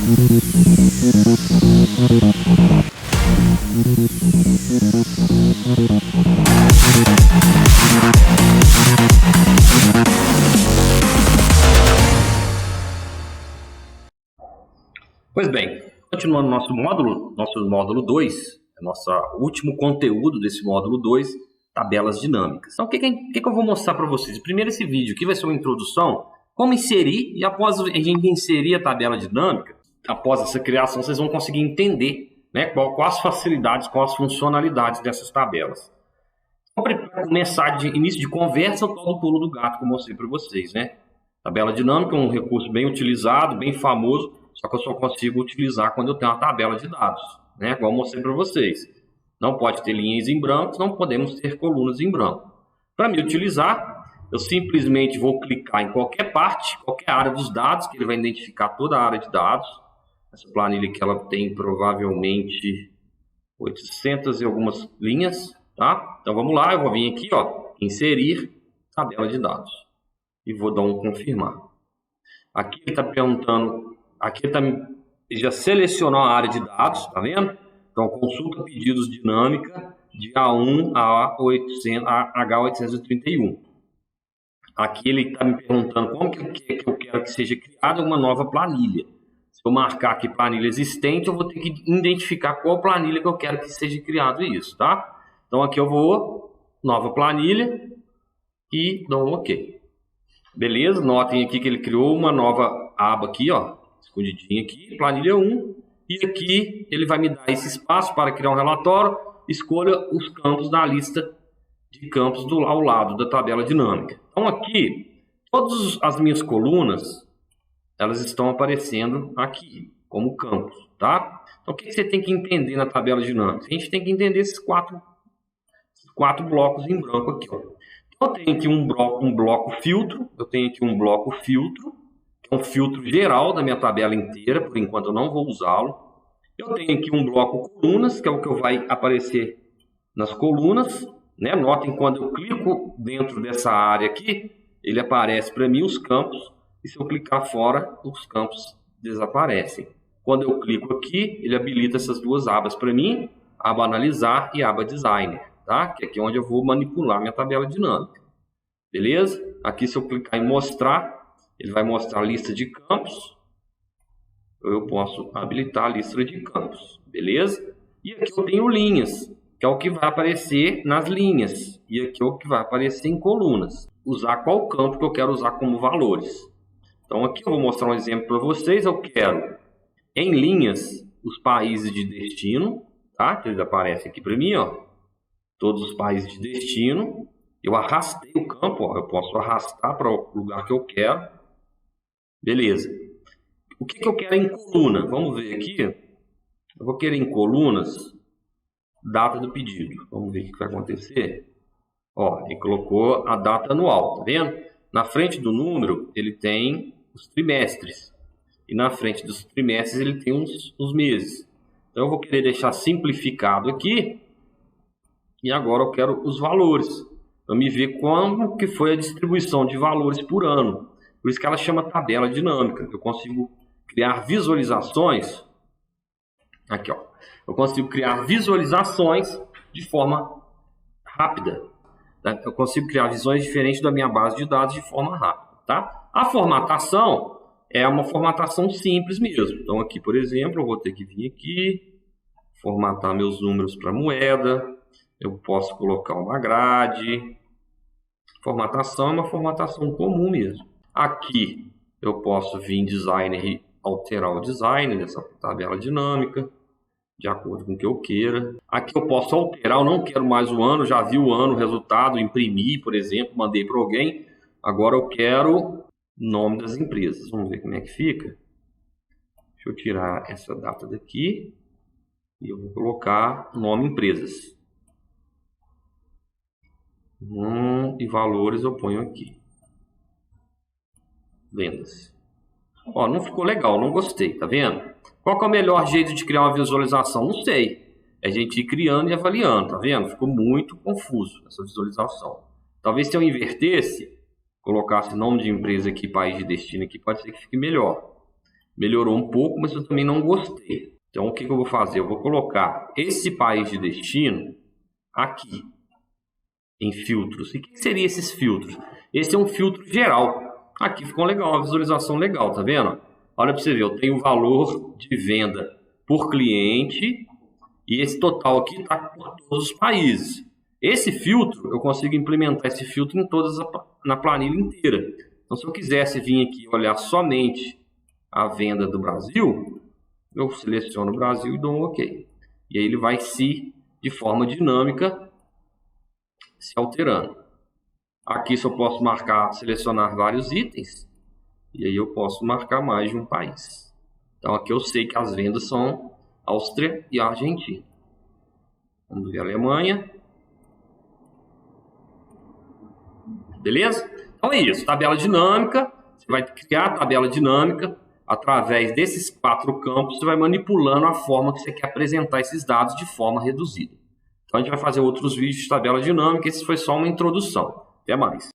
Pois bem, continuando nosso módulo 2, nosso último conteúdo desse módulo 2, tabelas dinâmicas. Então, o que eu vou mostrar para vocês? Primeiro, esse vídeo aqui vai ser uma introdução, como inserir, e após a gente inserir a tabela dinâmica, após essa criação, vocês vão conseguir entender, né, quais as facilidades, quais as funcionalidades dessas tabelas. Então, para começar de início de conversa, o tal do pulo do gato que eu mostrei para vocês, né? Tabela dinâmica é um recurso bem utilizado, bem famoso, só que eu só consigo utilizar quando eu tenho uma tabela de dados, né? Igual eu mostrei para vocês. Não pode ter linhas em branco, não podemos ter colunas em branco. Para me utilizar, eu simplesmente vou clicar em qualquer parte, qualquer área dos dados, que ele vai identificar toda a área de dados. Essa planilha aqui ela tem provavelmente 800 e algumas linhas, tá? Então vamos lá, eu vou vir aqui, ó, inserir tabela de dados e vou dar um confirmar. Aqui ele está perguntando, aqui ele já selecionou a área de dados, tá vendo? Então consulta pedidos dinâmica de A1 a H831. Aqui ele está me perguntando como que eu quero que seja criada uma nova planilha. Se eu marcar aqui planilha existente, eu vou ter que identificar qual planilha que eu quero que seja criado isso, tá? Então aqui eu vou, nova planilha, e dou um OK. Beleza? Notem aqui que ele criou uma nova aba aqui, ó, escondidinha aqui, planilha 1. E aqui ele vai me dar esse espaço para criar um relatório. Escolha os campos da lista de campos ao lado da tabela dinâmica. Então aqui, todas as minhas colunas, elas estão aparecendo aqui, como campos, tá? Então o que você tem que entender na tabela dinâmica? A gente tem que entender esses quatro blocos em branco aqui, ó. Então eu tenho aqui um bloco filtro, eu tenho aqui um bloco filtro, que é um filtro geral da minha tabela inteira, por enquanto eu não vou usá-lo. Eu tenho aqui um bloco colunas, que é o que vai aparecer nas colunas, né? Notem quando eu clico dentro dessa área aqui, ele aparece para mim os campos, e se eu clicar fora, os campos desaparecem. Quando eu clico aqui, ele habilita essas duas abas para mim, aba analisar e aba designer, tá? Que é aqui onde eu vou manipular minha tabela dinâmica. Beleza? Aqui se eu clicar em mostrar, ele vai mostrar a lista de campos. Eu posso habilitar a lista de campos, beleza? E aqui eu tenho linhas, que é o que vai aparecer nas linhas. E aqui é o que vai aparecer em colunas. Usar qual campo que eu quero usar como valores. Então aqui eu vou mostrar um exemplo para vocês. Eu quero, em linhas, os países de destino, tá? Que eles aparecem aqui para mim, ó. Todos os países de destino. Eu arrastei o campo, ó. Eu posso arrastar para o lugar que eu quero. Beleza. O que eu quero em coluna? Vamos ver aqui. Eu vou querer em colunas data do pedido. Vamos ver o que vai acontecer. Ó, ele colocou a data anual, tá vendo? Na frente do número, ele tem os trimestres. E na frente dos trimestres, ele tem os meses. Então, eu vou querer deixar simplificado aqui. E agora eu quero os valores. Para me ver como que foi a distribuição de valores por ano. Por isso que ela chama tabela dinâmica. Eu consigo criar visualizações. Aqui, ó. Eu consigo criar visualizações de forma rápida. Tá? Eu consigo criar visões diferentes da minha base de dados de forma rápida. Tá? A formatação é uma formatação simples mesmo. Então aqui, por exemplo, eu vou ter que vir aqui, formatar meus números para moeda. Eu posso colocar uma grade. Formatação é uma formatação comum mesmo. Aqui eu posso vir em designer e alterar o design dessa tabela dinâmica, de acordo com o que eu queira. Aqui eu posso alterar, eu não quero mais o ano, já vi o ano, o resultado, imprimi, por exemplo, mandei para alguém. Agora eu quero nome das empresas. Vamos ver como é que fica. Deixa eu tirar essa data daqui e eu vou colocar nome empresas. E valores eu ponho aqui. Vendas. Ó, não ficou legal, não gostei, tá vendo? Qual que é o melhor jeito de criar uma visualização? Não sei. É a gente ir criando e avaliando, tá vendo? Ficou muito confuso essa visualização. Talvez se eu invertesse, colocasse nome de empresa aqui, país de destino aqui, pode ser que fique melhor. melhorou um pouco, mas eu também não gostei. Então, o que eu vou fazer? Eu vou colocar esse país de destino aqui, em filtros. E o que seriam esses filtros? Esse é um filtro geral. Aqui ficou legal, uma visualização legal, tá vendo? Olha para você ver, eu tenho o valor de venda por cliente e esse total aqui está por todos os países. Esse filtro, eu consigo implementar esse filtro na planilha inteira. Então, se eu quisesse vir aqui olhar somente a venda do Brasil, eu seleciono o Brasil e dou um OK. E aí ele vai de forma dinâmica, se alterando. Aqui só posso selecionar vários itens, e aí eu posso marcar mais de um país. Então aqui eu sei que as vendas são Áustria e Argentina. Vamos ver a Alemanha. Beleza? Então é isso, tabela dinâmica. Você vai criar a tabela dinâmica. Através desses 4 campos, você vai manipulando a forma que você quer apresentar esses dados de forma reduzida. Então a gente vai fazer outros vídeos de tabela dinâmica. Esse foi só uma introdução. Até mais.